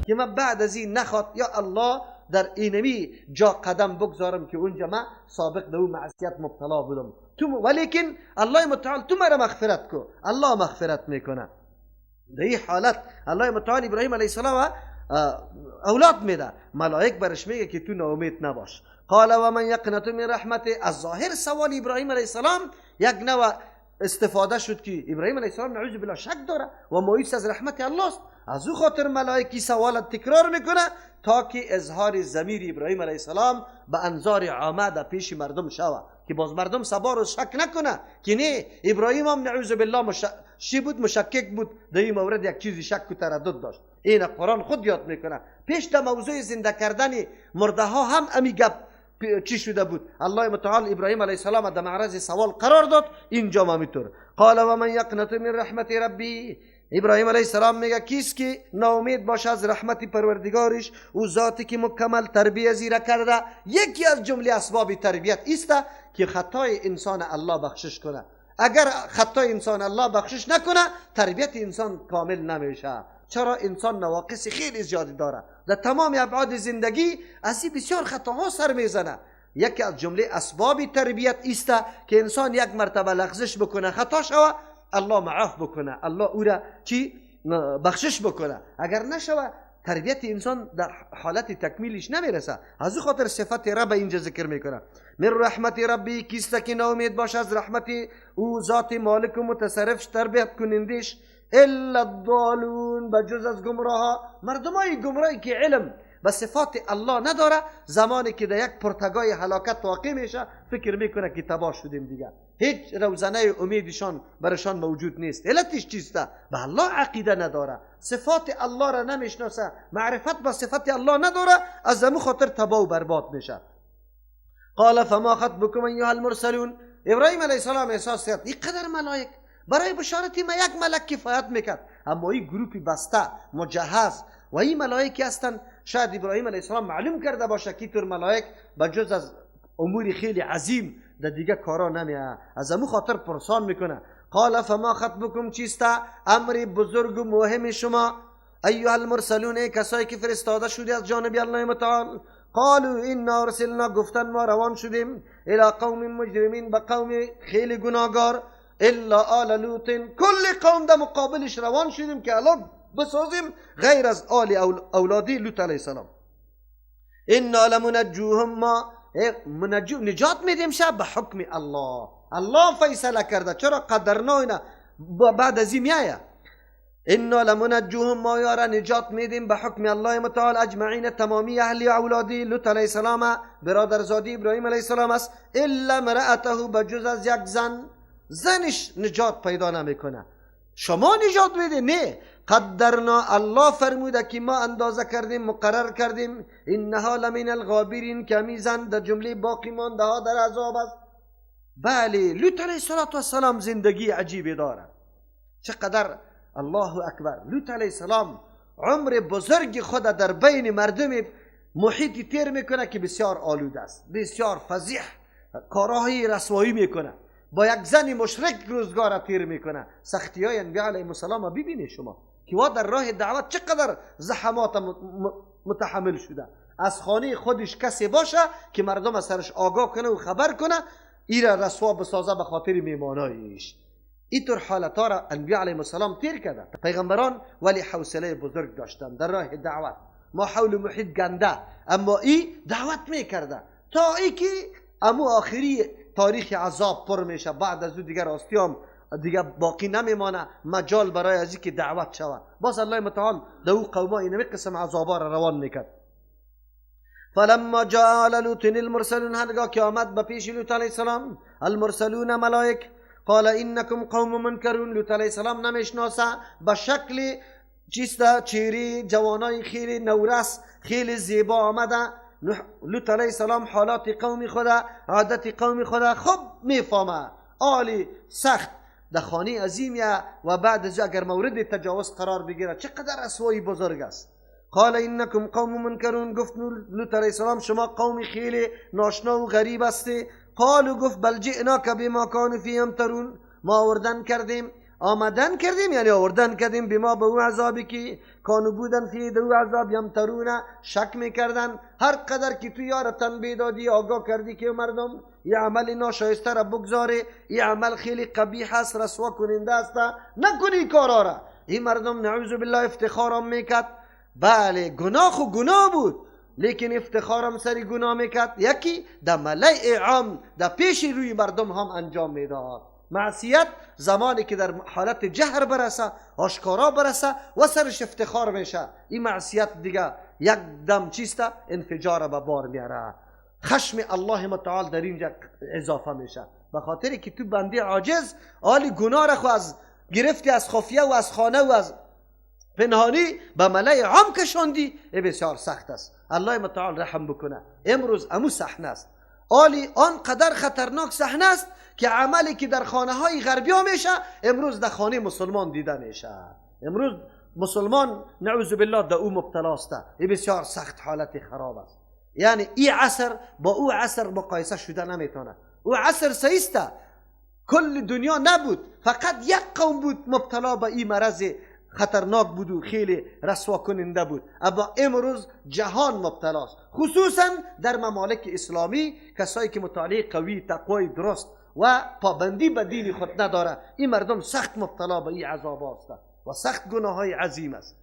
که من بعد از این نخواد یا الله در اینمی جا قدم بگذارم که اونجا من سابق در اون معصیت مبتلا بودم ولیکن الله متعال تو مرا مغفرت کو. الله مغفرت میکنه. در این حالت الله متعال ابراهیم علیه السلام اولاد میده. ملائک برش میگه که تو ناامید نباش. قال و من یقنط من رحمت. از ظاهر سوال ابراهیم علیه السلام یک نوع استفاده شد که ابراهیم علیه السلام نعوذ بالله شک داره و مایوس از رحمت الله است. از او خاطر ملائکی سوالت تکرار میکنه تا که اظهار ضمیر ابراهیم علیه السلام به انظار عامه در پیش مردم شوه که باز مردم سبا رو شک نکنه که نه ابراهیم هم نعوذ بالله مشکک بود در این مورد یک چیزی شک و تردد داشت. این قرآن خود یاد میکنه. پیش در موضوع زنده کردن مرده ها هم امی گپ چی شده بود. الله متعال ابراهیم علیه السلام در معرض سوال قرار داد. اینجا ما میتور قال و من یقنط من رحمت ربی. ابراهیم علیه السلام میگه کیست که ناامید باشه از رحمت پروردگارش، او ذاتی که مکمل تربیت زیرا کرده. یکی از جمله اسباب تربیت است که خطای انسان الله بخشش کنه. اگر خطای انسان الله بخشش نکنه تربیت انسان کامل نمیشه. چرا؟ انسان نواقص خیلی زیادی داره. در تمام ابعاد زندگی از این بسیار خطاها سر میزنه. یکی از جمله اسباب تربیت است که انسان یک مرتبه لغزش بکنه خطا شوه، الله معاف بکنه، الله او را چی بخشش بکنه. اگر نشوه تربیت انسان در حالت تکمیلش نمیرسه. از او خاطر صفت رب اینجا ذکر میکنه. من رحمت ربی کیست که ناامید باشه از رحمت او ذات مالک و متصرف تربیت کنندش. الا الضالون، بجز از گمراه. مردمای گمراهی که علم و صفات الله نداره زمانی که در یک پرتگاه هلاکت واقع میشه فکر میکنه که تباه شدیم دیگه، هیچ روزنه امیدشان برشان موجود نیست. علتش چیسته؟ به الله عقیده نداره، صفات الله را نمیشناسه، معرفت با صفات الله نداره، از همون خاطر تباه و برباد میشه. قال فما خطبكم ایها المرسلون. ابراهیم علیه السلام احساس کرد اینقدر ملائک برای بشارتی ما یک ملک کفایت میکرد، اما این گروپی بسته مجهز و این ملائکی هستن. شاید ابراهیم علیه السلام معلوم کرده باشه که طور ملائک بجز از امور خیلی عظیم در دیگه کارا نمیه، از همون خاطر پرسان میکنه. قال فما خطبكم چیسته؟ امر بزرگ و مهم شما ایها المرسلون، کسایی که فرستاده شده از جانب الله متعال. قالوا انا ارسلنا، گفتن ما روان شدیم الى قوم مجرمین، به قوم خیلی گناهگار. الا آل لوط، کل قوم در مقابلش روان شدیم که الان بسازیم غیر از آل اولادی لوط علیه السلام. انا لمنجوهم، ما نجات میدیم شب به حکم الله. الله فیصله کرده، چرا قدرنا اینا بعد از این میایه. انا لمنجوهم، ما یارا نجات میدیم به حکم الله متعال اجمعین، تمامی اهلی اولادی لوط علیه السلام برادرزادی ابراهیم علیه السلام است. الا مرأته، بجز از یک زنش نجات پیدا نمیکنه. شما نجات میده؟ نه، قدرنا، الله فرموده که ما اندازه کردیم، مقرر کردیم. انها لمن الغابرین، کمی زن در جمله باقی مانده ها در عذاب است. بله، لوط علیه السلام زندگی عجیبی داره. چقدر الله اکبر. لوط علیه السلام عمر بزرگ خود در بین مردم محیطی تیر میکنه که بسیار آلوده است، بسیار فضیح، کارهای رسوایی میکنه، با یک زن مشرک روزگار تیر میکنه. سختی های انبیاء علیهم السلام ببینید شما که وا در راه دعوت چقدر زحمات متحمل شده. از خانه خودش کسی باشه که مردم از سرش آگاه کنه و خبر کنه، ایره رسوا بسازه به خاطر میمانایش. اینطور حالتا را انبیاء علیهم السلام تیر کرده. پیغمبران ولی حوصله بزرگ داشتن در راه دعوت، ما حول محیط گنده، اما ای دعوت میکرده تا ای که امو آخری تاریخ عذاب پر میشه. بعد از او دیگر راستیام دیگه باقی نمیمانه مجال برای از اینکه دعوت شود. باز الله متعال در او قوما اینمی قسم عذابا را روان میکرد. فلما جاء على لوط المرسلون، هرگاه که آمد به پیش لوط علیه السلام المرسلون ملائک، قال انکم قوم منکرون. لوط علیه السلام نمیشناسه به شکل چیسته، چهره جوانای خیلی نورس خیلی زیبا آمده. لوط علیه السلام حالات قوم خدا، عادت قوم خدا خوب میفهمه. آلی سخت در خانه عظیمیه و بعد از اگر مورد تجاوز قرار بگیره چقدر رسوایی بزرگ است. قال انکم قوم منکرون، گفت لوط علیه السلام شما قوم خیلی ناشنا و غریب هستی. قالو، گفت بل جئناک بما کانوا فیه یمترون، ما آوردن کردیم آمدن کردیم یعنی آوردن کردیم بما به او عذابی که کانو بودن فی دو عذاب یمترون شک میکردن. هر قدر که تو یار تنبیه دادی آگاه کردی که مردم یه عمل ناشایسته را بگذاره، این عمل خیلی قبیح است، رسوا کننده است، نکنی کارا را. این مردم نعوذ بالله افتخارم میکرد. بله گناه خو گناه بود لیکن افتخارم سری گناه میکرد. یکی در ملأ عام در پیش روی مردم هم انجام میداد. معصیت زمانی که در حالت جهر برسه، آشکارا برسه و سرش افتخار میشه، این معصیت دیگه یک دم چیسته انفجار به بار میاره، خشم الله متعال در اینجا اضافه میشه. به خاطری که تو بنده عاجز آلی گناه را خو از گرفتی از خفیه و از خانه و از پنهانی به ملأ عام کشاندی، بسیار سخت است. الله متعال رحم بکنه. امروز امو صحنه است، آلی آنقدر خطرناک صحنه است که عملی که در خانه های غربی ها میشه امروز در خانه مسلمان دیده میشه. امروز مسلمان نعوذ بالله در او مبتلاست. این بسیار سخت حالت خراب است. یعنی این عصر با او عصر مقایسه شده نمیتونه. او عصر سیسته، کل دنیا نبود، فقط یک قوم بود مبتلا به این مرض خطرناک بود و خیلی رسوا کننده بود. اما امروز جهان مبتلاست، خصوصا در ممالک اسلامی. کسایی که مطالعه قوی، تقوی درست و پابندی به دین خود نداره، این مردم سخت مبتلا به این عذاب هستند و سخت گناه های عظیم است،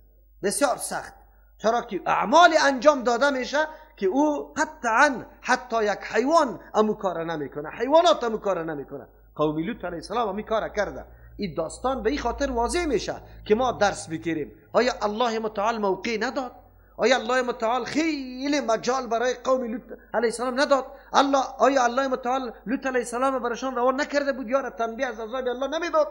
بسیار سخت. چرا که اعمال انجام داده میشه که او قطعا حتی یک حیوان امو کار نمیکنه، حیوانات امو کار نمیکنه. قوم لوط علیه السلام امو کار کرده. این داستان به این خاطر واضح میشه که ما درس بگیریم. آیا الله متعال موقع نداد؟ آیا الله متعال خیلی مجال برای قوم لوط علیه السلام نداد؟ آیا الله متعال لوط علیه السلام برشان روان نکرده بود؟ یا تنبیه از عذاب الله نمیداد؟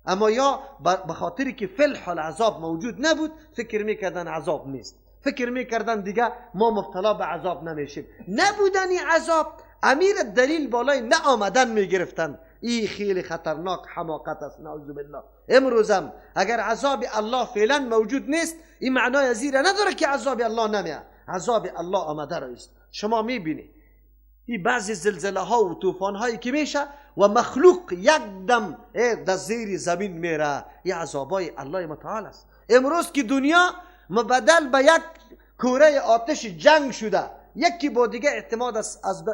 اما یا به خاطری که فی الحال عذاب موجود نبود فکر میکردن عذاب نیست، فکر میکردن دیگه ما مبتلا به عذاب نمیشیم. نبودنی عذاب امیر دلیل بالای نه آمدن میگرفتن. این خیلی خطرناک حماقت است، نعوذ بالله. امروزم اگر عذاب الله فعلا موجود نیست، این معنای زیره نداره که عذاب الله نمیاد. عذاب الله آمده است. شما میبینی این بعضی زلزله ها و طوفان هایی که میشه و مخلوق یک دم در زیر زمین میره، این عذابای الله متعال است. امروز که دنیا مبدل به یک کوره آتش جنگ شده، یکی با دیگه اعتماد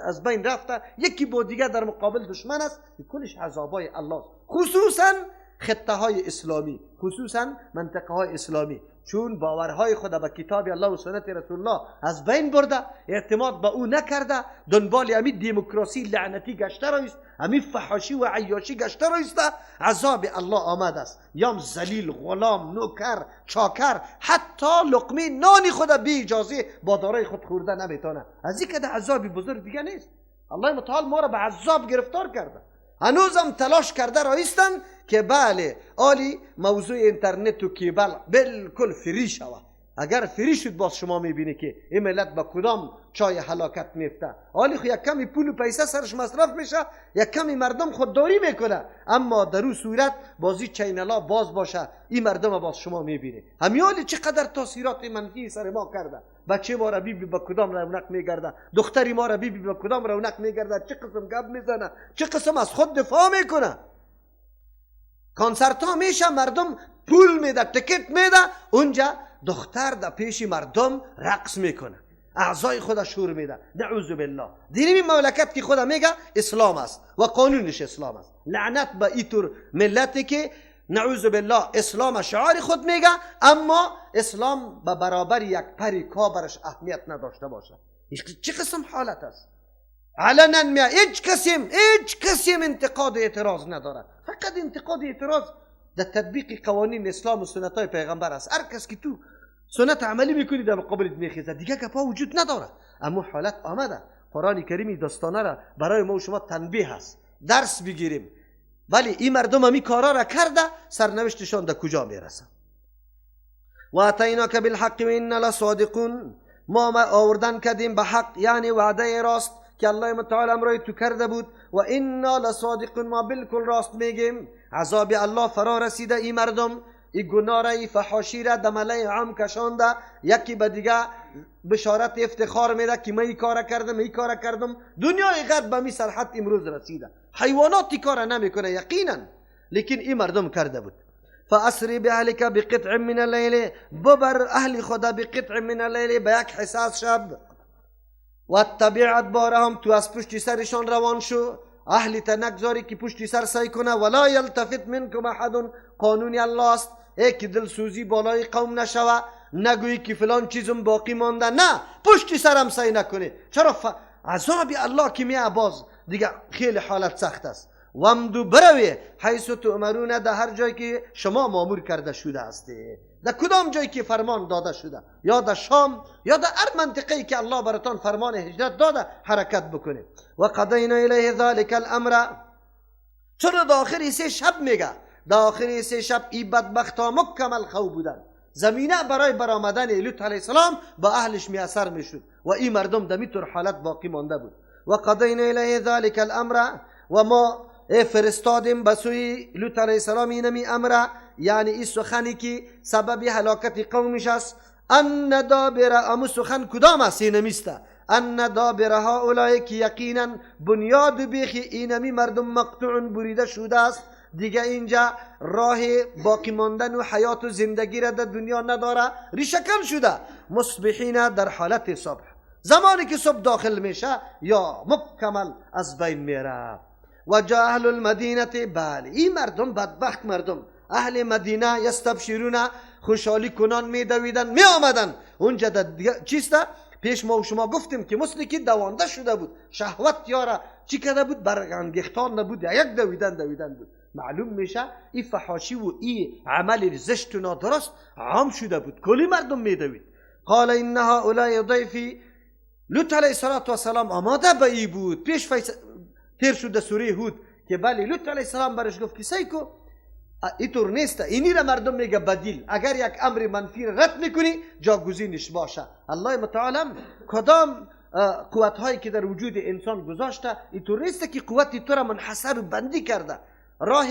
از بین رفته، یکی با دیگه در مقابل دشمن است، کلش عذابای الله است. خصوصا خطه های اسلامی، خصوصا منطقه های اسلامی، چون باورهای خود به کتاب الله و سنت رسول الله از بین برده، اعتماد به او نکرده، دنبال همین دموکراسی لعنتی گشته رایست، همین فحاشی و عیاشی گشته رایسته، عذاب الله آمد است. یام ذلیل، غلام، نوکر، چاکر، حتی لقمه نانی خود بی اجازه با دارای خود خورده نمیتونه. از این که عذابی بزرگ دیگه نیست. الله متعال ما را به عذاب گرفتار کرده. هنوزم تلاش کرده رایستن که بله آلی موضوع اینترنت و کیبل بالکل فری شود. اگر فری شد باز شما میبینی که این ملت با کدام چای هلاکت میفته. آلی خو یک کمی پول و پیسه سرش مصرف میشه، یک کمی مردم خودداری میکنه، اما در اون صورت بازی چینلا باز باشه، این مردم باز شما میبینی. همیالی چقدر تاثیرات منفی سر ما کرده. بچه ما را بیبی با کدام رونق میگرده، دختری ما را بیبی با کدام رونق میگرده، چه قسم گپ میزنه، چه قسم از خود دفاع میکنه. کنسرت ها میشه، مردم پول میده، تکت میده، اونجا دختر در پیش مردم رقص میکنه، اعضای خود شور میده. نعوذ بالله. دینی مملکت که خدا میگه اسلام است و قانونش اسلام است. لعنت به اینطور ملتی که نعوذ بالله اسلام شعار خود میگه اما اسلام به برابر یک پری کابرش اهمیت نداشته باشه. چه قسم حالت است؟ علنا میگه هیچ کسی انتقاد و اعتراض نداره، فقط انتقاد و اعتراض در تطبیق قوانین اسلام و سنت های پیغمبر است. هر کس که تو سنت عملی میکنی در مقابل میخیزه، دیگه گپا وجود نداره. اما حالت آمده. قرآن کریمی داستانه را برای ما و شما تنبیه است، درس بگیریم. ولی این مردم همی کارا را کرده، سرنوشتشان در کجا میرسه؟ و اتیناک بالحق و ان لصادقون، ما آوردن کردیم به حق، یعنی وعده راست که الله متعال امرای تو کرده بود. و انا لصادقون، ما بالکل راست میگیم. عذاب الله فرا رسیده، این مردم این گناه را، این فحاشی را در ملأ عام کشانده، یکی به دیگه بشارت افتخار میده که من این کار کردم. دنیای غرب به می سرحد امروز رسیده. حیواناتی کار نمیکنه یقینا، لیکن این مردم کرده بود. فاسری باهلک بقطع من اللیل، ببر اهل خدا بقطع من اللیل، به یک حصه از شب. و تبع ادبارهم، تو از پشت سرشان روان شو، اهل تا نگذاری که پشت سر سعی کنه. ولا یلتفت منکم احد، قانون الله است که دلسوزی بالای قوم نشوه، نگویی که فلان چیزم باقی مانده، نه پشت سرم سعی نکنی. چرا؟ عذاب الله که میاد باز دیگه خیلی حالت سخت است. وامدو بروی حیث تؤمرون، در هر جایی که شما مامور کرده شده هستی، در کدام جایی که فرمان داده شده، یا در شام یا در هر منطقه‌ای که الله براتان فرمان هجرت داده حرکت بکنید. و قضینا الیه ذلک الامر، چرا در آخر سه شب میگه؟ در آخر سه شب این بدبختا مکمل خواب بودن، زمینه برای برآمدن لوط علیه السلام با اهلش میسر میشد و این مردم در میتور حالت باقی مانده بود. و قضینا الیه ذلک الامر، و ما فرستادیم به سوی لوط علیه السلام اینمی امر، یعنی این سخنی که سبب هلاکت قومش است. ان دابر، امو سخن کدام است؟ اینمیسته ان دابر هؤلاء، که یقینا بنیاد بیخی اینمی مردم مقطوع بریده شده است، دیگه اینجا راه باقی ماندن و حیات و زندگی را در دنیا نداره، ریشه‌کن شده. مصبحین، در حالت صبح، زمانی که صبح داخل میشه یا مکمل از بین میره. و جا اهل المدینه، بله این مردم بدبخت مردم اهل مدینه، یستبشرون، خوشحالی کنان میدویدن، می آمدن اونجا. چیسته پیش ما و شما گفتیم که مسلکی دوانده شده بود، شهوت یارا چی کرده بود؟ برانگیختان نبود، یک دویدن بود. معلوم میشه این فحاشی و این عمل زشت و نادرست عام شده بود، کلی مردم میدوید. قال ان هؤلاء ضیفی، لوط علیه السلام آماده به ای بود. پیش تیر شده سوره هود که بله لوط علیه السلام برش گفت که سیکو اینطور نیست، اینی را مردم میگه بدیل، اگر یک امر منفی رد میکنی جاگزینش باشه. الله متعال کدام قوت هایی که در وجود انسان گذاشته، اینطور نیست که قوت تو را منحصر و بندی کرده، راه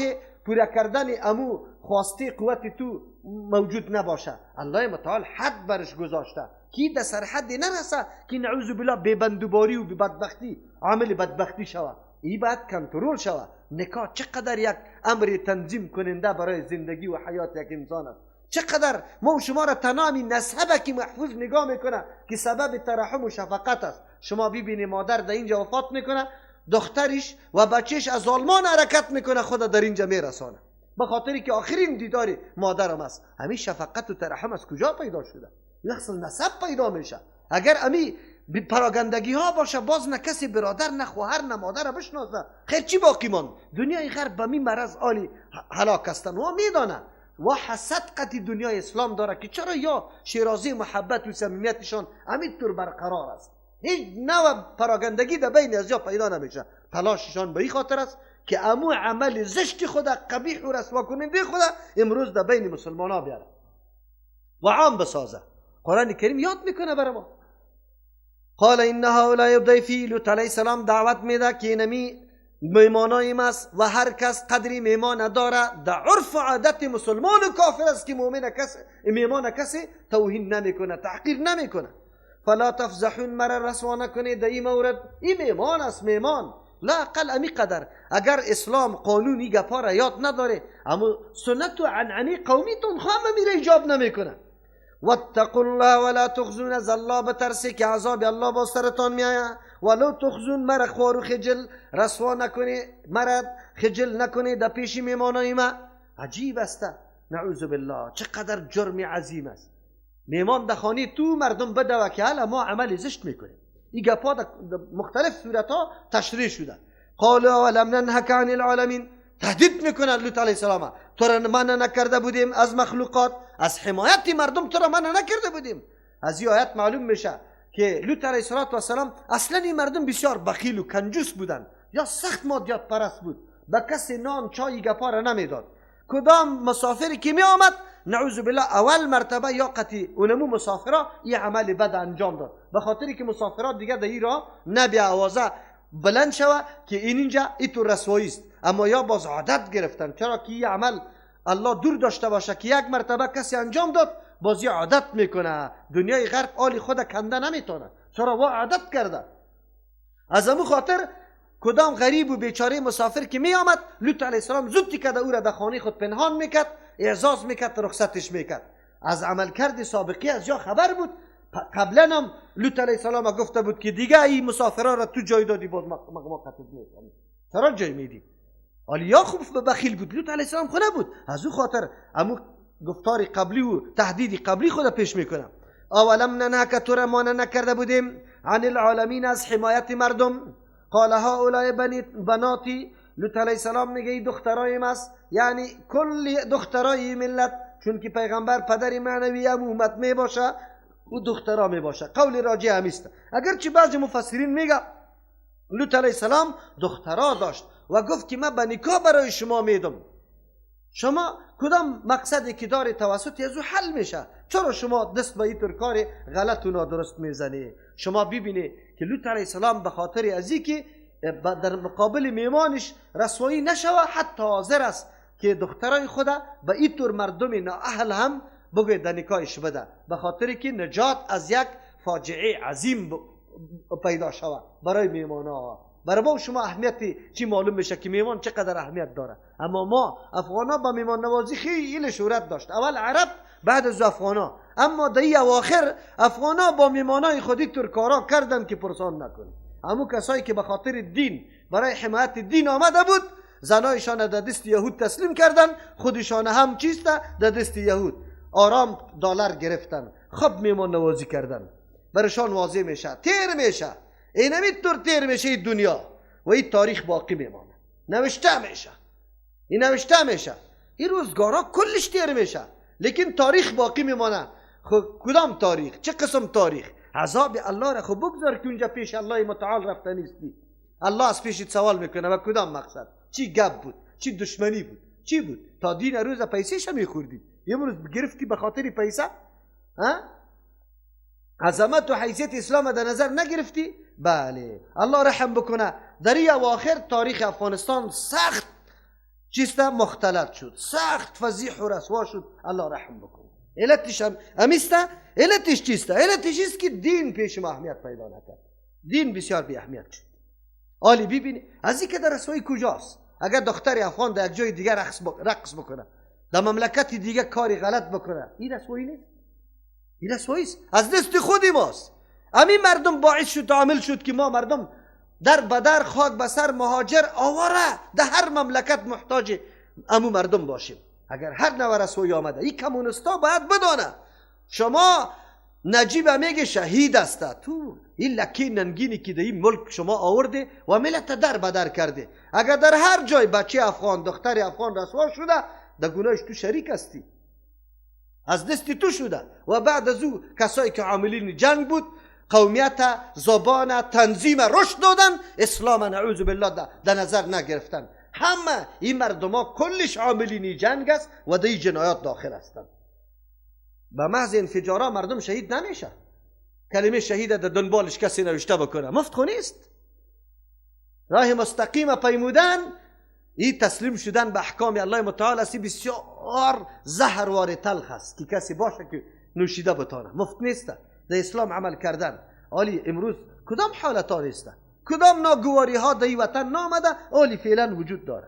پورا کردن امو خواسته قوت تو موجود نباشه. الله متعال حد برش گذاشته که در سر حدی نرسه که نعوذ بالله به بندوباری و به بدبختی عامل بدبختی شوه. این باید کنترل شوه. نکاح چقدر یک امر تنظیم کننده برای زندگی و حیات یک انسان است، چقدر ما و شما را تنامی نسبه که محفوظ نگاه میکنه که سبب ترحم و شفقت است. شما ببینی مادر در اینجا وفات میکنه، دخترش و بچهش از آلمان حرکت میکنه خود در اینجا میرسانه، به خاطری که آخرین دیدار مادرم است. همین شفقت و ترحم از کجا پیدا شده؟ یخص نسب پیدا میشه. اگر امی پراگندگی ها باشه، باز نه کسی برادر نه خواهر نه مادر بشناسه، خیر چی باقی ماند؟ دنیای غرب به می مرض عالی هلاک هستن و میدانه و حسد قطعی دنیای اسلام داره که چرا یا شیرازی محبت و صمیمیتشان همینطور برقرار است، هیچ نوع پراگندگی در بین از جا پیدا نمیشه. تلاششان به این خاطر است که امو عمل زشت خود، قبیح و رسوا کننده خود امروز در بین مسلمان ها بیاره و عام بسازه. قرآن کریم یاد میکنه برای ما. قال ان هؤلاء ضیفی، لوط علیه السلام دعوت میده که اینمی میمانایم است و هر کس قدری میمان داره. در عرف و عادت مسلمان و کافر است که میمان کسی توهین نمیکنه، تحقیر نمیکنه. فلا تفضحون، مرا رسوا نکنید در این مورد. این میمان است، میمان لا اقل امی قدر. اگر اسلام قانونی گپا را یاد نداره، اما سنت و عنعنی قومیتون خواهم میره ایجاب نمیکنه. واتقوا الله ولا تخزون، از الله بترسی که عذاب الله با سرتان میآید. ولو تخزون، مرا خوار و خجل رسوا نکنی، مرا خجل نکنی در پیش میمانای ما. عجیب است، نعوذ بالله، چقدر جرم عظیم است. میمان در خانه تو مردم بدوه که حالا ما عمل زشت میکنیم. این گپا در مختلف صورت ها تشریح شده. قالوا ولم ننهک عن العالمین، تهدید میکنن لوط علیه السلام، تو را منع نکرده بودیم از مخلوقات، از حمایت مردم تو را منع نکرده بودیم. از این آیت معلوم میشه که لوط علیه السلام اصلا این مردم بسیار بخیل و کنجوس بودن، یا سخت مادیات پرست بود، به کسی نان چای گپا را نمیداد. کدام مسافری که می آمد نعوذ بالله اول مرتبه یا قطعی اونمو مسافرها یه عمل بد انجام داد، به خاطری که مسافرها دیگه در این راه نبی آوازه بلند شوه که اینجا ایتو رسوایی است، اما یا باز عادت گرفتن. چرا که یه عمل الله دور داشته باشه که یک مرتبه کسی انجام داد باز یه عادت میکنه. دنیای غرب آلی خود کنده نمیتونه، چرا و عادت کرده. از همون خاطر کدام غریب و بیچاره مسافر که می آمد، لوط علیه السلام زود تیکد او را در خانه خود پنهان میکرد، اعزاز میکرد، رخصتش میکرد. از عملکرد سابقی از جا خبر بود. قبلا هم لوط علیه السلام گفته بود که دیگه این مسافرها را تو جای دادی، باز ما قتل میکنیم، چرا جای میدی؟ یا خوب بخیل بود، لوط علیه السلام خونه بود، از او خاطر امو گفتار قبلی و تهدید قبلی خود پیش میکنم. اولم ننهک تو را ما نکرده بودیم عن العالمین، از حمایت مردم. قال هؤلاء بناتی، لوط علیه السلام میگه این دخترایم است، یعنی کل دخترای ملت، چون که پیغمبر پدر معنوی امت می باشه و دخترا می باشه. قول راجع همیست. اگرچه بعضی مفسرین میگه لوط علیه السلام دخترا داشت و گفت که من به نکاح برای شما میدم، شما کدام مقصدی که داری توسط از او حل میشه، چرا شما دست به این کار غلط و نادرست میزنی؟ شما ببینی که لوط علیه السلام به خاطر از اینکه در مقابل میمانش رسوایی نشوه، حتی حاضر است که دخترای خدا به این طور مردم نااهل هم بگوید در نکاحش بده، به خاطر که نجات از یک فاجعه عظیم پیدا شوه برای میمانا. برای ما شما اهمیتی چی معلوم میشه که میمان چقدر اهمیت داره. اما ما افغانا با میمان نوازی خیلی شهرت داشت، اول عرب بعد از افغانا، اما در این اواخر افغانا با میمانای خودی ترکارا کردن که پرسان نکنه. همون کسایی که به خاطر دین برای حمایت دین آمده بود، زنایشان در دست یهود تسلیم کردن، خودشان هم چیسته در دست یهود، آرام دلار گرفتن، خب میمان نوازی کردن. برشان واضح میشه تیر میشه، اینمی طور تیر میشه این دنیا و این تاریخ باقی میمانه، نوشته میشه، این نوشته میشه، این روزگارا کلش تیر میشه، لیکن تاریخ باقی میمانه. خب کدام تاریخ؟ چه قسم تاریخ؟ عذاب الله را خب بگذار که اونجا پیش الله متعال رفته نیستی. الله از پیشت سوال میکنه و کدام مقصد؟ چی گپ بود؟ چی دشمنی بود؟ چی بود؟ تا دین روز پیسه‌ش میخوردی، یه روز گرفتی به خاطر پیسه؟ ها؟ عظمت و حیثیت اسلام در نظر نگرفتی؟ بله، الله رحم بکنه. در این اواخر تاریخ افغانستان سخت چیسته مختلط شد، سخت فضیح و رسوا شد، الله رحم بکنه. علتش هم امیسته، علتش چیسته؟ علتش است که دین پیش ما اهمیت پیدا نکرد، دین بسیار بی اهمیت شد. آلی ببینی از این که در رسوایی کجاست؟ اگر دختر افغان در یک جای دیگر رقص بکنه، در مملکت دیگر کاری غلط بکنه، این رسوایی نیست؟ این رسوایی است، از دست خودی ماست. همین مردم باعث شد، عامل شد که ما مردم در بدر خاک بسر مهاجر آواره در هر مملکت محتاج امو مردم باشیم. اگر هر نوع رسوایی آمده، این کمونستا باید بدانه شما نجیب میگه شهید است، تو این لکی ننگینی که در این ملک شما آورده و ملت در بدر کرده. اگر در هر جای بچه افغان، دختر افغان رسوا شده، در گناهش تو شریک هستی، از دست تو شده. و بعد از او کسایی که عاملین جنگ بود، قومیت، زبان، تنظیم رشد دادن، اسلام نعوذ بالله در نظر نگرفتن. همه این مردم ها کلش عاملین جنگ است و در این جنایات داخل هستند. به محض انفجارا مردم شهید نمیشه. کلمه شهید در دنبالش کسی نوشته بکنه، مفت خو نیست. راه مستقیم پیمودن، این تسلیم شدن به احکام الله متعال است، بسیار زهروار تلخ است که کسی باشه که نوشیده بتانه، مفت نیست. در اسلام عمل کردن آلی امروز کدام حالت ها نیست، کدام ناگواری ها در این وطن نامده، آلی فعلا وجود داره.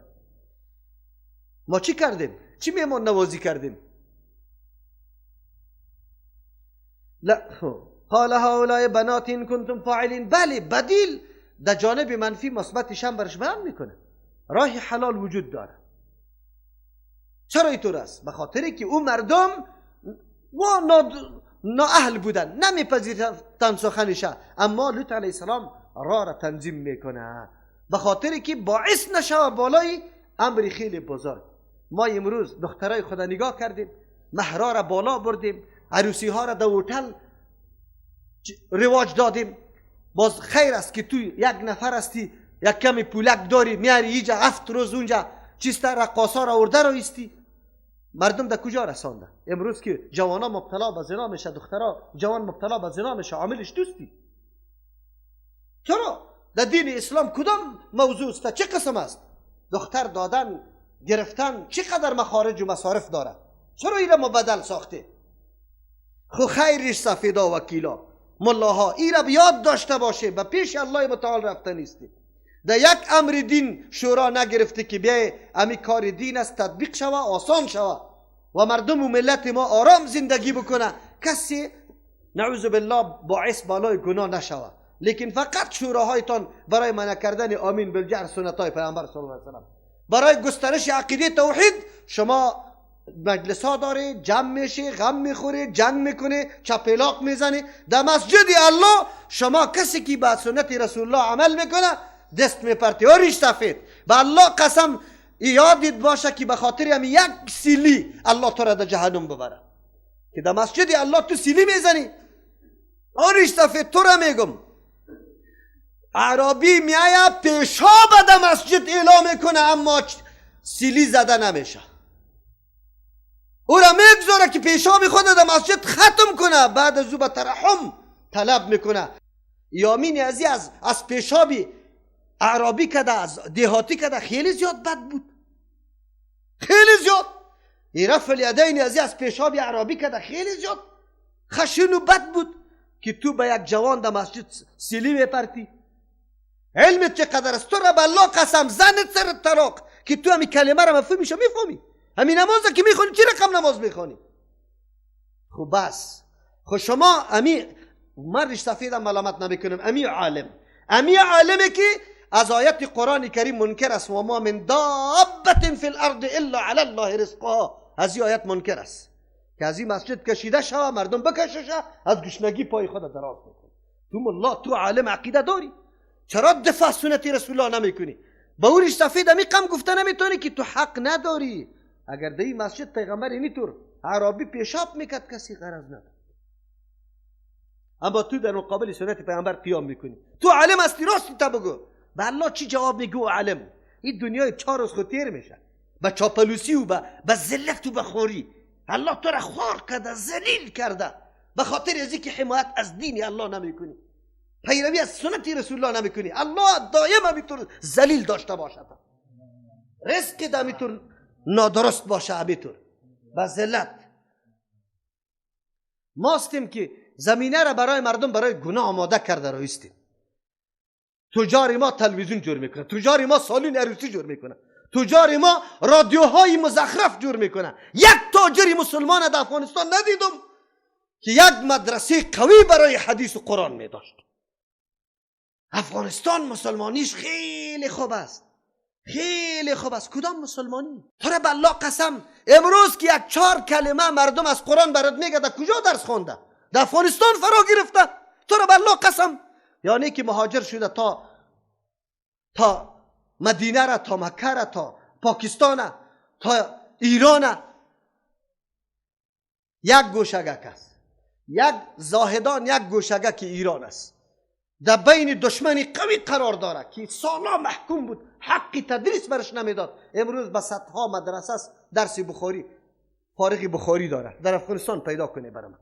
ما چی کردیم؟ چی میمان نوازی کردیم؟ لا قال هؤلاء بنات ان کنتم فاعلین. بله، بدیل در جانب منفی مثبتش هم برش بیان میکنه. راه حلال وجود داره. چرا اینطور است؟ به خاطری که اون مردم نااهل بودن، نمیپذیرفتن سخنشه، اما لوط علیه السلام راه را تنظیم میکنه به خاطری که باعث نشه بالای امری خیلی بزرگ. ما امروز دخترای خدا نگاه کردیم، مهرها را بالا بردیم، عروسی ها را در هتل رواج دادیم. باز خیر است که تو یک نفر هستی، یک کمی پولک داری، میاری اینجا 7 روز اونجا چیستا رقاصا را آورده رایستی. مردم در کجا رسانده؟ امروز که جوانا مبتلا به زنا میشه، دخترها جوان مبتلا به زنا میشه، عاملش دوستی. چرا؟ در دین اسلام کدام موضوع است؟ چه قسم است؟ دختر دادن، گرفتن چقدر مخارج و مصارف داره؟ چرا این را مبدل ساخته؟ خو خیرش سفیدا وکیلا ملاها این را بیاد داشته باشه، به پیش الله متعال رفته نیستی. در یک امر دین شورا نگرفته که بیای امی کار دین است تطبیق شوه، آسان شوه و مردم و ملت ما آرام زندگی بکنه، کسی نعوذ بالله باعث بالای گناه نشوه. لیکن فقط شوراهایتان برای منع کردن آمین بالجهر سنت های پیامبر صلی الله علیه و سلم، برای گسترش عقیده توحید شما مجلس ها داره، جمع میشه، غم میخوره، جنگ میکنه، چپلاق میزنه. در مسجد الله شما کسی که به سنت رسول الله عمل میکنه دست میپرتی و ریش سفید. به الله قسم یادت باشه که به خاطر هم یک سیلی الله تو را در جهنم ببره، که در مسجد الله تو سیلی میزنی و ریش سفید. تو را میگم عربی میایه پیشاب در مسجد اعلام میکنه اما سیلی زده نمیشه. او را میگذاره که پیشاب خود در مسجد ختم کنه، بعد از او به ترحم طلب میکنه. یامین ازی از پیشابی عربی کده، از دهاتی کده خیلی زیاد بد بود، خیلی زیاد. رفع الیدین ازی از پیشابی عربی کده خیلی زیاد خشن و بد بود که تو به یک جوان در مسجد سیلی میپرتی. علمت چقدر است؟ تو را به الله قسم زنت سر طلاق که تو همی کلمه را مفهومش میفهمی، همین نماز که میخونی چی رقم نماز میخونی؟ خب بس. خب شما امی من ریش سفیدم ملامت نمیکنم، امی عالمه که از آیت قرآن کریم منکر است. و ما من دابت فی الارض الا علی الله رزقها. از این آیت منکر است که از این مسجد کشیده شوه، مردم بکششه، از گشنگی پای خود دراز میکنه. تو ملا، تو عالم عقیده داری، چرا دفاع سنت رسول الله نمیکنی؟ با او ریش سفید امی قم گفته نمیتونی که تو حق نداری. اگر در این مسجد پیغمبر اینطور عربی پیشاب میکرد کسی غرض نداره، اما تو در مقابل سنت پیغمبر قیام میکنی. تو عالم هستی، راستی تا بگو. به الله چی جواب میگو عالم؟ این دنیای 4 روز خود تیر میشه با چاپلوسی و با ذلت و بخوری. الله تو را خوار کرده، ذلیل کرده، به خاطر از اینکه حمایت از دین الله نمیکنی، پیروی از سنت رسول الله نمیکنی. الله دائم همینطور ذلیل داشته باشه، رزق همینطور نادرست باشه، همینطور با ذلت. ماستیم که زمینه را برای مردم برای گناه آماده کرده رایستیم. تجار ما تلویزیون جور میکنه، تجار ما سالن عروسی جور میکنه، تجار ما رادیوهای مزخرف جور میکنه. یک تاجری مسلمان در افغانستان ندیدم که یک مدرسه قوی برای حدیث و قرآن میداشت. افغانستان مسلمانیش خیلی خوب است، خیلی خوب است. کدام مسلمانی؟ تو را به الله قسم امروز که یک 4 کلمه مردم از قرآن برات میگه در کجا درس خونده؟ در افغانستان فرا گرفته. تو را به الله قسم، یعنی که مهاجر شده تا مدینه را، تا مکه را، تا پاکستان، تا ایران. یک گوشگک است، یک زاهدان، یک گوشگک ایران است، در بین دشمنی قوی قرار داره که سالا محکوم بود، حقی تدریس برش نمیداد. امروز به صدها مدرسه است درس بخاری، فارغ بخاری داره. در افغانستان پیدا کنه برام.